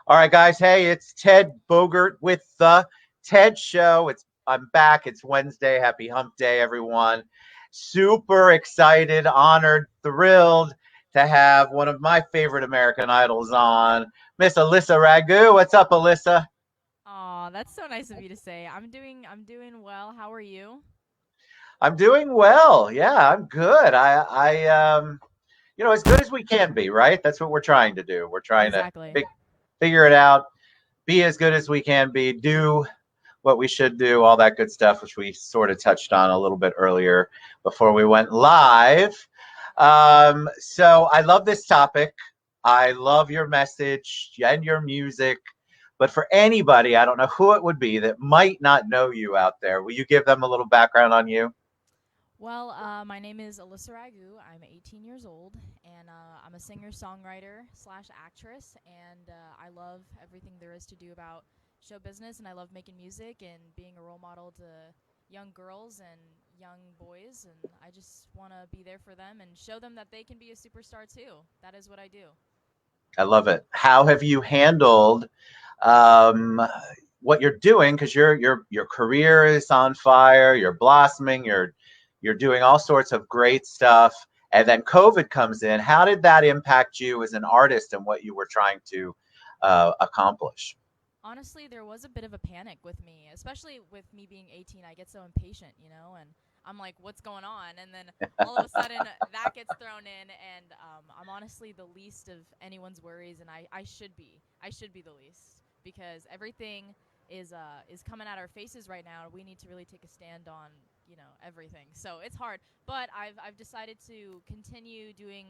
All right, guys. Hey, it's Ted Bogert with the Ted Show. I'm back. It's Wednesday. Happy Hump Day, everyone. Super excited, honored, thrilled to have one of my favorite American Idols on, Miss Alyssa Ragu. What's up, Alyssa? Aw, that's so nice of you to say. I'm doing well. How are you? I'm doing well. Yeah, I'm good. As good as we can be, right? That's what we're trying to do. We're trying to Exactly. figure it out, be as good as we can be, do what we should do, all that good stuff, which we sort of touched on a little bit earlier before we went live. So I love this topic. I love your message and your music. But for anybody, I don't know who it would be that might not know you out there. Will you give them a little background on you? Well, my name is Alyssa Ragu. I'm 18 years old, and I'm a singer-songwriter slash actress, and I love everything there is to do about show business, and I love making music and being a role model to young girls and young boys, and I just want to be there for them and show them that they can be a superstar too. That is what I do. I love it. How have you handled um, what you're doing? Because your career is on fire. You're blossoming. You're doing all sorts of great stuff. And then COVID comes in. How did that impact you as an artist and what you were trying to accomplish? Honestly, there was a bit of a panic with me, especially with me being 18. I get so impatient, and I'm like, what's going on? And then all of a sudden, that gets thrown in, and I'm honestly the least of anyone's worries, and I should be. I should be the least because everything is coming at our faces right now. We need to really take a stand on everything. So it's hard, but I've decided to continue doing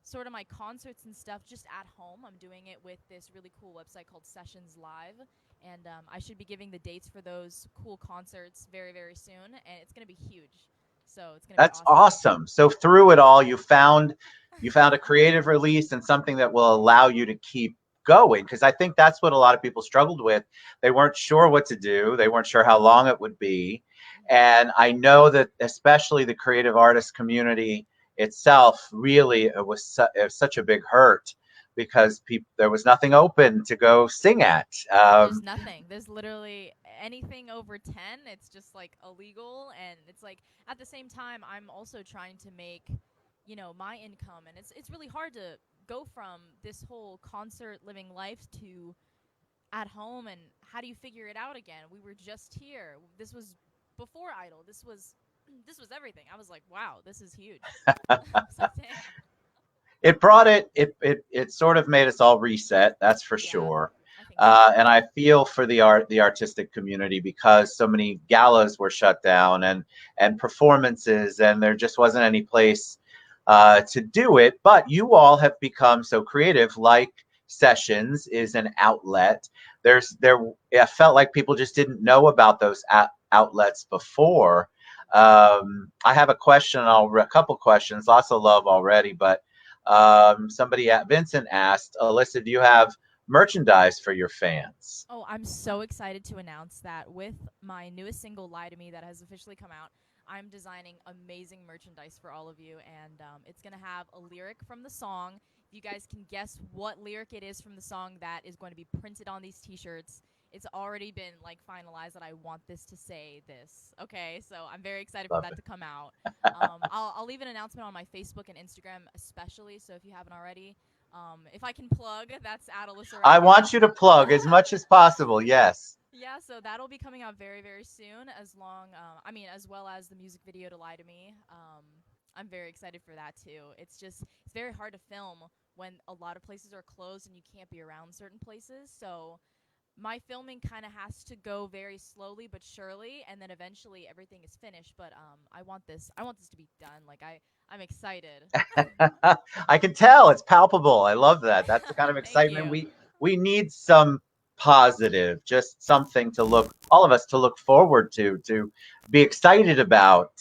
sort of my concerts and stuff just at home. I'm doing it with this really cool website called Sessions Live, and I should be giving the dates for those cool concerts very, very soon, and it's going to be huge. So it's going to be That's awesome. awesome. So through it all, you found a creative release and something that will allow you to keep going. Because I think that's what a lot of people struggled with. They weren't sure what to do. They weren't sure how long it would be. Hmm. And I know that especially the creative artist community itself really it was such a big hurt because there was nothing open to go sing at. There's nothing. There's literally anything over 10. It's just like illegal, and it's like at the same time, I'm also trying to make, my income, and it's really hard to go from this whole concert living life to at home, and how do you figure it out again? We were just here. This was before Idol. This was everything. I was like, wow, this is huge. So damn. It brought it sort of made us all reset, that's for Yeah, sure. I think so. And I feel for the artistic community because so many galas were shut down and performances, and there just wasn't any place to do it. But you all have become so creative. Like Sessions is an outlet. I felt like people just didn't know about those outlets before. I have a couple questions, lots of love already, but Vincent asked, Alyssa, do you have merchandise for your fans? Oh, I'm so excited to announce that with my newest single, Lie to Me, that has officially come out, I'm designing amazing merchandise for all of you. And it's going to have a lyric from the song. If you guys can guess what lyric it is from the song, that is going to be printed on these t shirts. It's already been like finalized that I want this to say this. Okay, so I'm very excited for Love that it. to come out. I'll leave an announcement on my Facebook and Instagram, especially. So if you haven't already, if I can plug, that's at Alyssa I Ragu. want you to plug as much as possible. Yes. Yeah, so that'll be coming out very, very soon. As well as the music video to Lie to Me. I'm very excited for that too. It's very hard to film when a lot of places are closed and you can't be around certain places. So my filming kind of has to go very slowly but surely, and then eventually everything is finished. But I want this to be done. I'm excited. I can tell it's palpable. I love that. That's the kind of Thank excitement you. we need. Some positive, just something to look all of us to look forward to be excited about.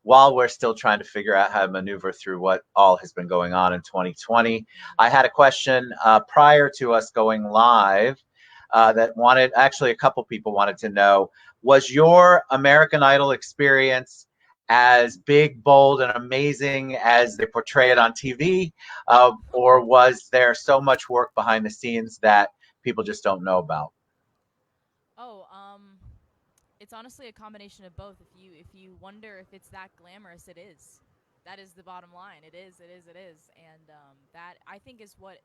While we're still trying to figure out how to maneuver through what all has been going on in 2020. I Hmm. had a question prior to us going live that wanted, actually, a couple people wanted to know, was your American Idol experience as big, bold, and amazing as they portray it on TV? Or was there so much work behind the scenes that people just don't know about? Oh, it's honestly a combination of both. If you wonder if it's that glamorous, it is. That is the bottom line. It is. It is. It is. And that I think is what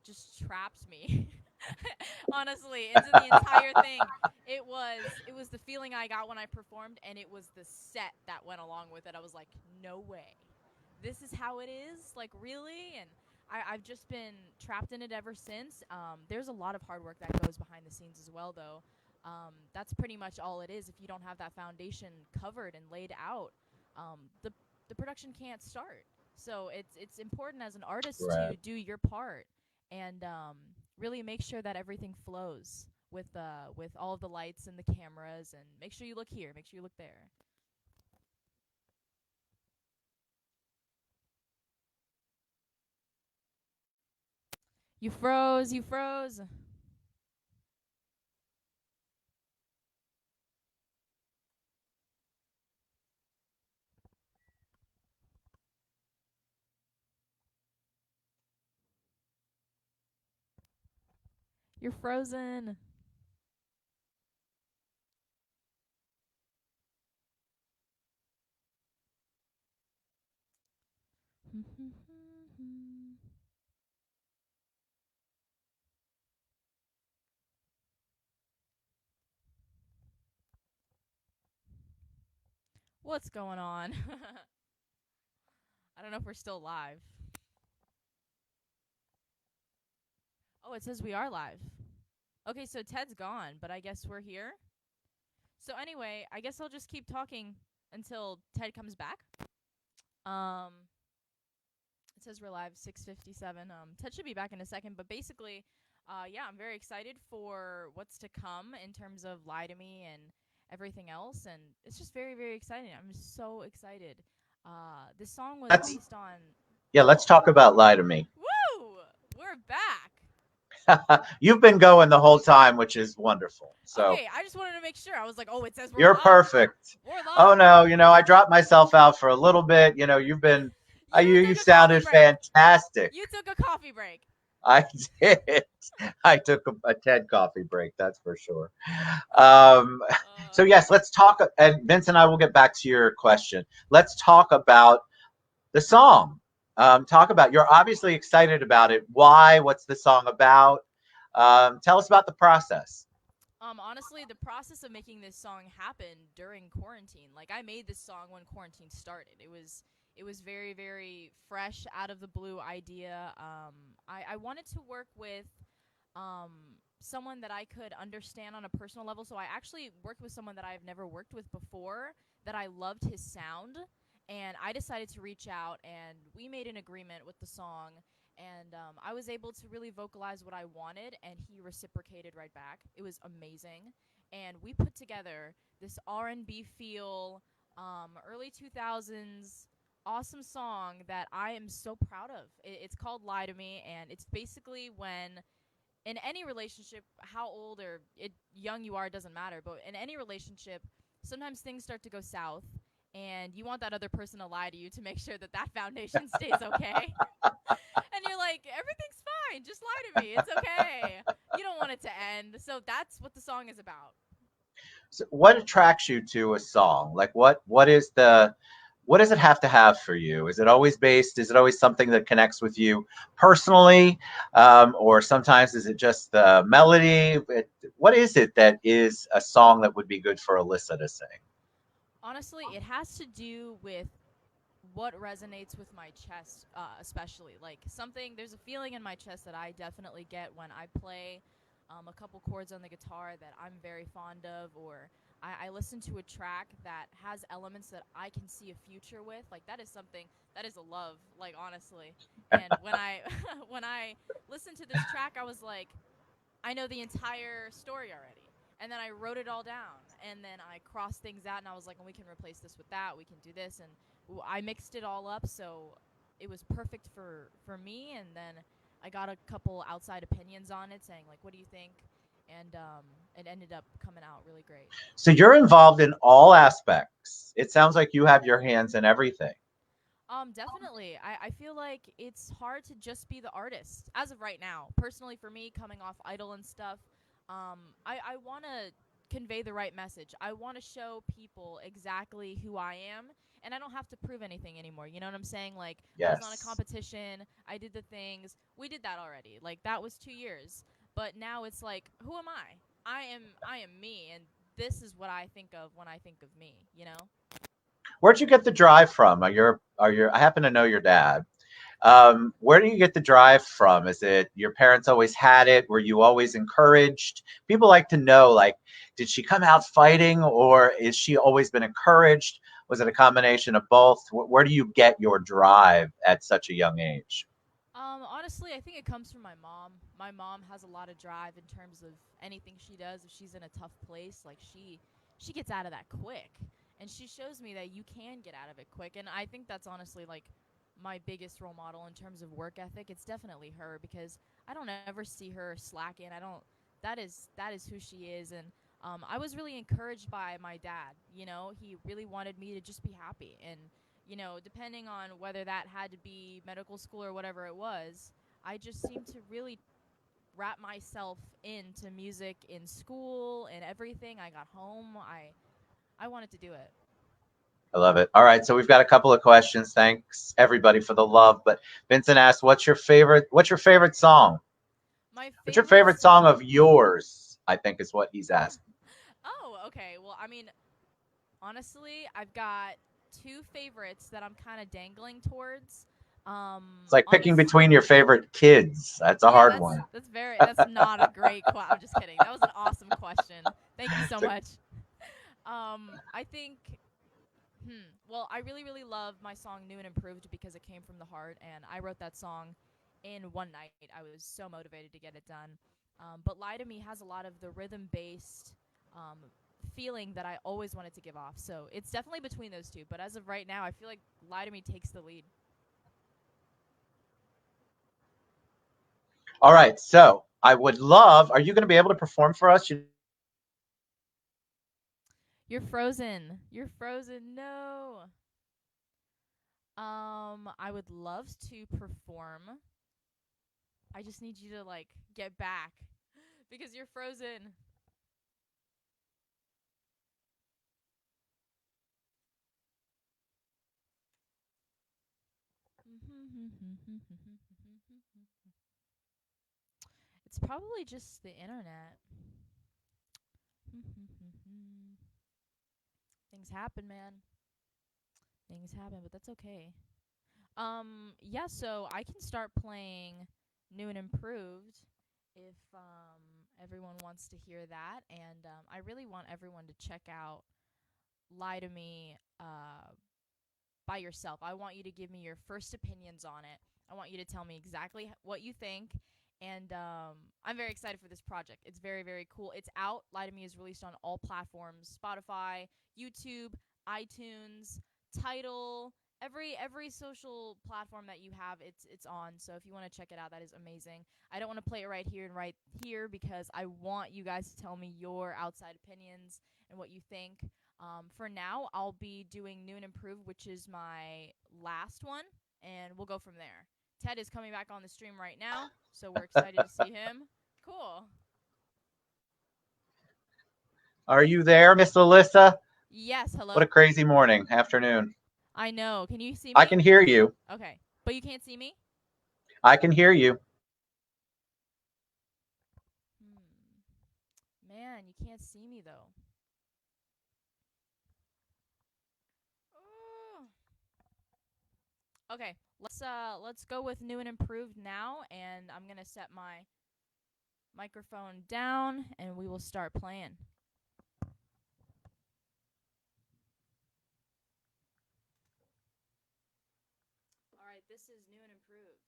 just trapped me. Honestly, into the entire thing. It was the feeling I got when I performed, and it was the set that went along with it. I was like, no way, this is how it is. Like, really? And I've just been trapped in it ever since. There's a lot of hard work that goes behind the scenes as well, though. That's pretty much all it is. If you don't have that foundation covered and laid out, the production can't start. So it's important as an artist Right. to do your part and really make sure that everything flows with all of the lights and the cameras, and make sure you look here, make sure you look there. You froze, you froze. You're frozen. What's going on? I don't know if we're still live. Oh, it says we are live. Okay, so Ted's gone, but I guess we're here. So anyway, I guess I'll just keep talking until Ted comes back. Um, it says we're live 6:57. Ted should be back in a second, but basically, yeah, I'm very excited for what's to come in terms of Lie to Me and everything else, and it's just very, very exciting. I'm so excited. This song was Let's based on. Yeah, let's Oh, talk about Lie to Me. woo! We're back. You've been going the whole time, which is wonderful. So Okay, I just wanted to make sure. I was like, oh, it says we're you're live. perfect. We're Oh live. no, I dropped myself out for a little bit. You've been You you took a coffee sounded break. fantastic. You took a coffee break. I did. I took a TED coffee break, that's for sure. So Uh, yes, let's talk. And Vince and I will get back to your question. Let's talk about the song. Talk about, you're obviously excited about it. Why? What's the song about? Tell us about the process. Honestly, the process of making this song happened during quarantine. Like, I made this song when quarantine started. It was very, very fresh, out of the blue idea. I wanted to work with um someone that I could understand on a personal level. So I actually worked with someone that I've never worked with before, that I loved his sound, and I decided to reach out, and we made an agreement with the song, and I was able to really vocalize what I wanted, and he reciprocated right back. It was amazing, and we put together this R&B feel, early 2000s awesome song that I am so proud of. It's called Lie to Me, and it's basically when in any relationship, how old or young you are doesn't matter, but in any relationship, sometimes things start to go south, and you want that other person to lie to you to make sure that that foundation stays okay. And you're like, everything's fine, just lie to me, it's okay. You don't want it to end. So that's what the song is about. So what attracts you to a song? Like what does it have for you? Is it always based? Is it always something that connects with you personally, or sometimes is it just the melody? What is it that is a song that would be good for Alyssa to sing? Honestly, it has to do with what resonates with my chest, especially. Like, something, there's a feeling in my chest that I definitely get when I play a couple chords on the guitar that I'm very fond of, or I listen to a track that has elements that I can see a future with. Like, that is something, that is a love, like, honestly. And when I when I listened to this track, I was like, I know the entire story already. And then I wrote it all down, and then I crossed things out, and I was like, well, we can replace this with that. We can do this, and I mixed it all up, so it was perfect for me. And then I got a couple outside opinions on it, saying like, what do you think? and it ended up coming out really great. So you're involved in all aspects. It sounds like you have your hands in everything. Definitely. I feel like it's hard to just be the artist as of right now. Personally, for me, coming off Idol and stuff, I want to convey the right message. I want to show people exactly who I am, and I don't have to prove anything anymore. You know what I'm saying? Like, I was on a Yes. competition, I did the things. We did that already. Like, that was 2 years. But now it's like, who am I? I am me, and this is what I think of when I think of me, you know? Where'd you get the drive from? I happen to know your dad. Where do you get the drive from? Is it your parents always had it? Were you always encouraged? People like to know, like, did she come out fighting or is she always been encouraged? Was it a combination of both? Where do you get your drive at such a young age? Honestly, I think it comes from my mom. My mom has a lot of drive in terms of anything she does. If she's in a tough place, like she gets out of that quick, and she shows me that you can get out of it quick. And I think that's honestly like my biggest role model in terms of work ethic. It's definitely her because I don't ever see her slacking. I don't. That is who she is, and I was really encouraged by my dad. You know, he really wanted me to just be happy and depending on whether that had to be medical school or whatever it was, I just seemed to really wrap myself into music in school and everything. I got home. I wanted to do it. I love it. All right, so we've got a couple of questions. Thanks everybody for the love. But Vincent asked, What's your favorite song? My What's your favorite favorite song song. of yours? I think is what he's asking. Oh, okay. Well, I mean, honestly, I've got two favorites that I'm kind of dangling towards. It's like On picking this between your favorite kids. That's a Yeah, hard that's one. that's very that's not a great I'm just kidding. That was an awesome question. Thank you so So, much. I think well, I really really love my song New and Improved because it came from the heart and I wrote that song in one night. I was so motivated to get it done. But Lie to Me has a lot of the rhythm based um, feeling that I always wanted to give off. So it's definitely between those two. But as of right now, I feel like Lie to Me takes the lead. all right, so I would love. Are you going to be able to perform for us? You're frozen. You're frozen. No. I would love to perform. I just need you to like get back because you're frozen. It's probably just the internet. Things happen, man. Things happen, but that's okay. Yeah, so I can start playing New and Improved if everyone wants to hear that, and I really want everyone to check out Lie to Me by yourself. I want you to give me your first opinions on it. I want you to tell me exactly what you think. And I'm very excited for this project. It's very, very cool. It's out. Lie to Me is released on all platforms: Spotify, YouTube, iTunes, Tidal, every social platform that you have. It's on. So if you want to check it out, that is amazing. I don't want to play it right here and right here because I want you guys to tell me your outside opinions and what you think. For now, I'll be doing New and Improved, which is my last one, and we'll go from there. Ted is coming back on the stream right now, so we're excited to see him. Cool. Are you there, Miss Alyssa? Yes, What a hello? crazy morning, afternoon. I know. Can you see I me? can hear you. Okay. But you can't see me? I can hear you. Man, you can't see me though. Oh. Okay, let's go with New and Improved now, and I'm gonna set my microphone down, and we will start playing. All right, this is New and Improved.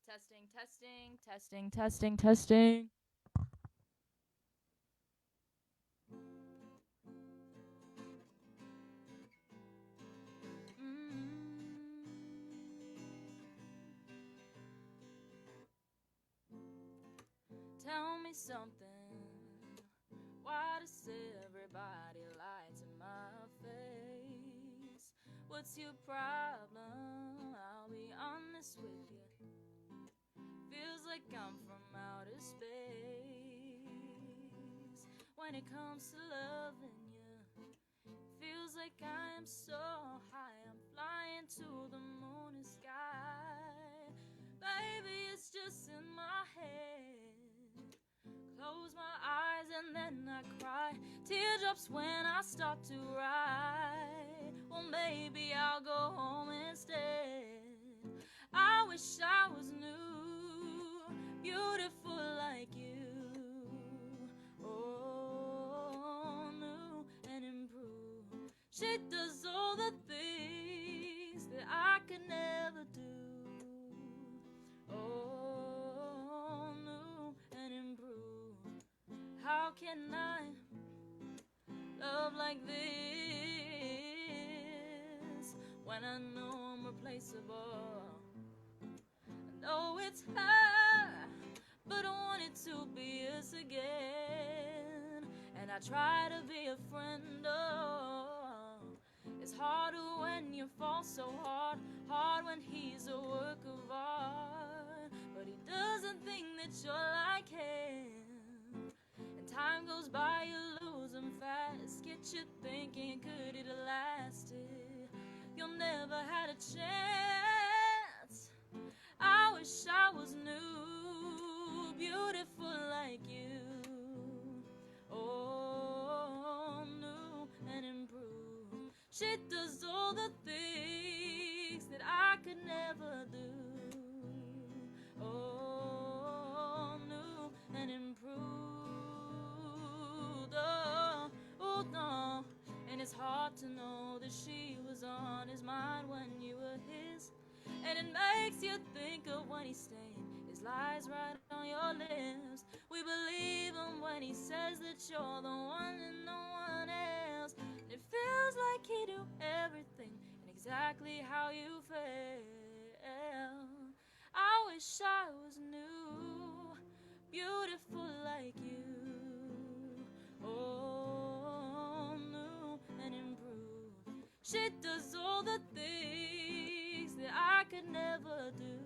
Testing, testing, testing, testing, testing. Tell me something. Why does everybody lie to my face? What's your problem? I'll be honest with you. Feels like I'm from outer space. When it comes to loving you, feels like I am so high. I'm flying to the moon and sky. Baby, it's just in my head. Close my eyes and then I cry. Teardrops when I start to write. Well, maybe I'll go home instead. I wish I was new, beautiful like you. Oh, new and improved. She does all the things that I could never do. Oh, new and improved. How can I love like this when I know I'm replaceable? know it's her, but I want it to be us again. And I try to be a friend, oh. It's harder when you fall so hard, hard when he's a work of art. But he doesn't think that you're like him. And time goes by, you lose him fast. Get you thinking, could it have lasted? You'll never had a chance. I wish I was new, beautiful like you. Oh, new and improved. She does all the things that I could never do. Oh, new and improved. Oh, oh no. And it's hard to know that she was on his mind when you were his. And it makes you think of when he's saying his lies right on your lips. We believe him when he says that you're the one and no one else. And it feels like he do everything and exactly how you feel. I wish I was new, beautiful like you. Oh, new and improved. She does all the things that I could never do.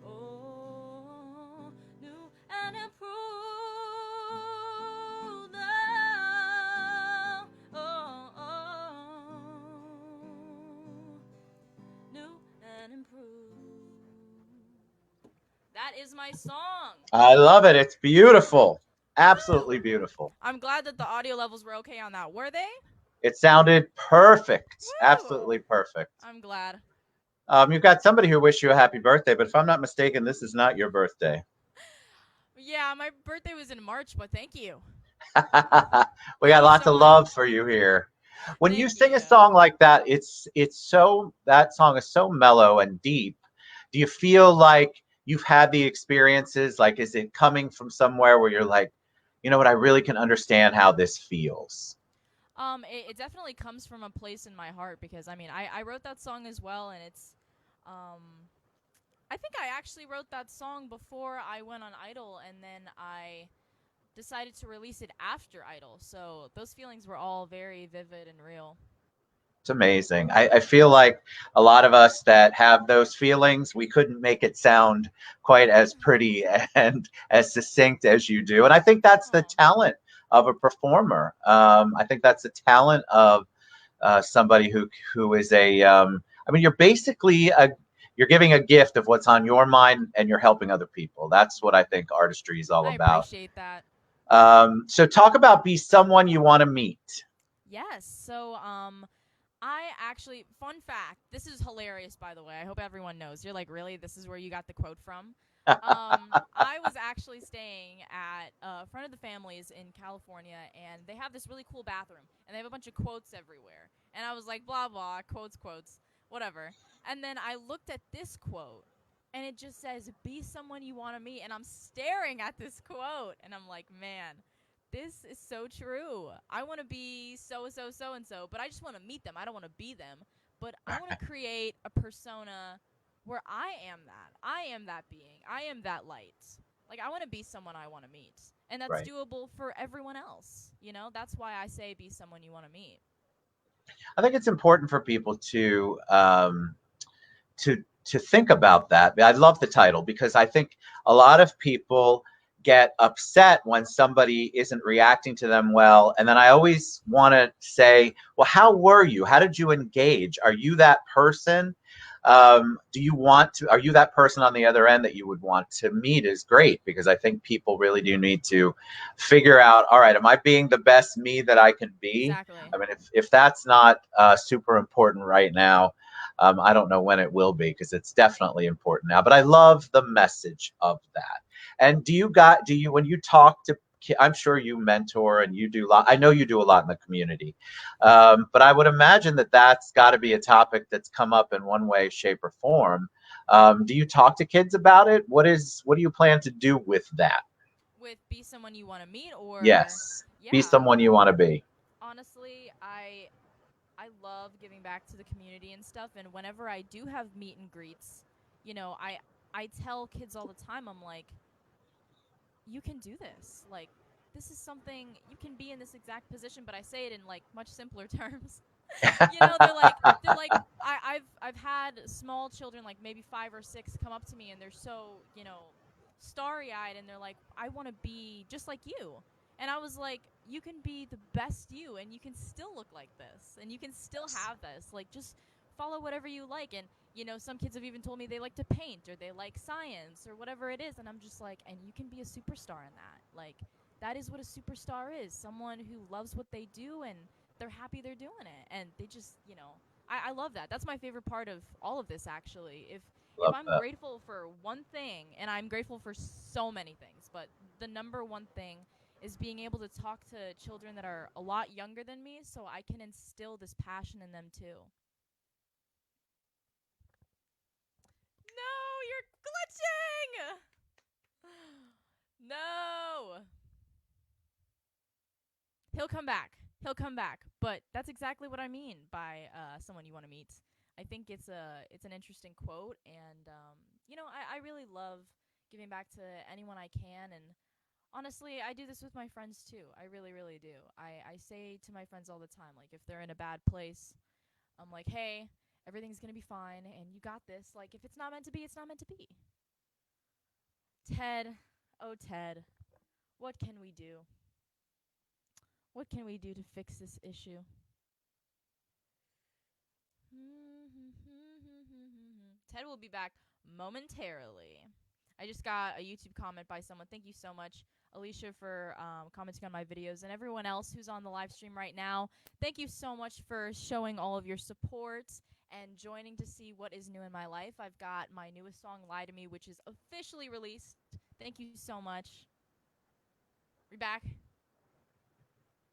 Oh, new and improved. Oh, new and improved. That is my song. I love it. It's beautiful. Absolutely beautiful. I'm glad that the audio levels were okay on that. Were they? It sounded perfect. Woo! Absolutely perfect. I'm glad. You've got somebody who wished you a happy birthday, but if I'm not mistaken, this is not your birthday. Yeah, my birthday was in March, but thank you. We Thank got you, lots of Sean. love for you here. When you Thank sing a you. song like that, it's so that song is so mellow and deep. Do you feel like you've had the experiences? Like, is it coming from somewhere where you're like, you know what, I really can understand how this feels? It definitely comes from a place in my heart because I wrote that song as well, and um, I think I actually wrote that song before I went on Idol, and then I decided to release it after Idol. So those feelings were all very vivid and real. It's amazing. I feel like a lot of us that have those feelings, we couldn't make it sound quite as pretty and as succinct as you do. And I think that's the Oh, talent of a performer. I think that's the talent of somebody who is a. I mean, you're giving a gift of what's on your mind, and you're helping other people. That's what I think artistry is all I about. appreciate that. So talk about be someone you want to meet. Yes. So I actually, fun fact, this is hilarious, by the way. I hope everyone knows. You're like, really? This is where you got the quote from? I was actually staying at a friend of the family's in California, and they have this really cool bathroom, and they have a bunch of quotes everywhere. And I was like, blah, blah, quotes, quotes, whatever. And then I looked at this quote, and it just says, be someone you want to meet. And I'm staring at this quote, and I'm like, man, this is so true. I want to be so and so, but I just want to meet them. I don't want to be them, but I want to create a persona where I am that. I am that being. I am that light. Like, I want to be someone I want to meet. And that's Right. doable for everyone else. You know, that's why I say be someone you want to meet. I think it's important for people to think about that. I love the title because I think a lot of people get upset when somebody isn't reacting to them well. And then I always want to say, well, how were you? How did you engage? Are you that person? Do you want to, are you that person on the other end that you would want to meet is great because I think people really do need to figure out, all right, am I being the best me that I can be? Exactly. I mean, if that's not super important right now, I don't know when it will be because it's definitely important now. But I love the message of that. And do you when you talk to I'm sure you mentor and you do a lot. I know you do a lot in the community, but I would imagine that that's got to be a topic that's come up in one way, shape, or form. Do you talk to kids about it? What do you plan to do with that? With be someone you want to meet, or Yes, be yeah, someone you want to be. honestly, I love giving back to the community and stuff. And whenever I do have meet and greets, you know, I tell kids all the time. I'm like, you can do this. Like, this is something you can be in this exact position. But I say it in like much simpler terms. You know, they're like I've had small children, like maybe 5 or 6, come up to me, and they're so, you know, starry eyed, and they're like, I want to be just like you. And I was like, you can be the best you, and you can still look like this, and you can still have this. Like, just follow whatever you like. And you know, some kids have even told me they like to paint or they like science or whatever it is, and I'm just like, and you can be a superstar in that. Like, that is what a superstar is, someone who loves what they do and they're happy they're doing it, and they just, you know, I love that. That's my favorite part of all of this, actually. If Love I'm that. grateful for one thing, and I'm grateful for so many things, but the number one thing is being able to talk to children that are a lot younger than me, so I can instill this passion in them too. No, you're glitching. No. He'll come back. He'll come back. But that's exactly what I mean by someone you want to meet. I think it's an interesting quote, and you know, I really love giving back to anyone I can. And honestly, I do this with my friends too. I really, really do. I say to my friends all the time, like, if they're in a bad place, I'm like, hey, everything's gonna be fine, and you got this. Like, if it's not meant to be, it's not meant to be. Ted, oh Ted, what can we do? What can we do to fix this issue? Ted will be back momentarily. I just got a YouTube comment by someone. Thank you so much, Alicia, for commenting on my videos, and everyone else who's on the live stream right now. Thank you so much for showing all of your support and joining to see what is new in my life. I've got my newest song, Lie to Me, which is officially released. Thank you so much. We back?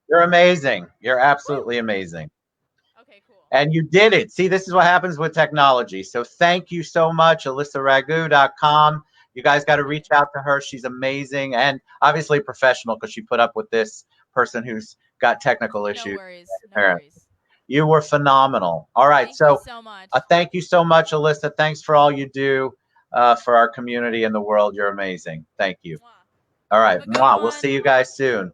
You're amazing. You're Woo! absolutely amazing. Okay, cool. And you did it. See, this is what happens with technology. So thank you so much, AlyssaRagu.com. You guys got to reach Absolutely. out to her. She's amazing and obviously professional because she put up with this person who's got technical No issues. worries. No Apparently. worries. You were phenomenal. All right. Thank you So so much. thank you so much, Alyssa. Thanks for all you do for our community and the world. You're amazing. Thank you. Mwah. All Have right. a good Mwah. We'll one. see you guys soon.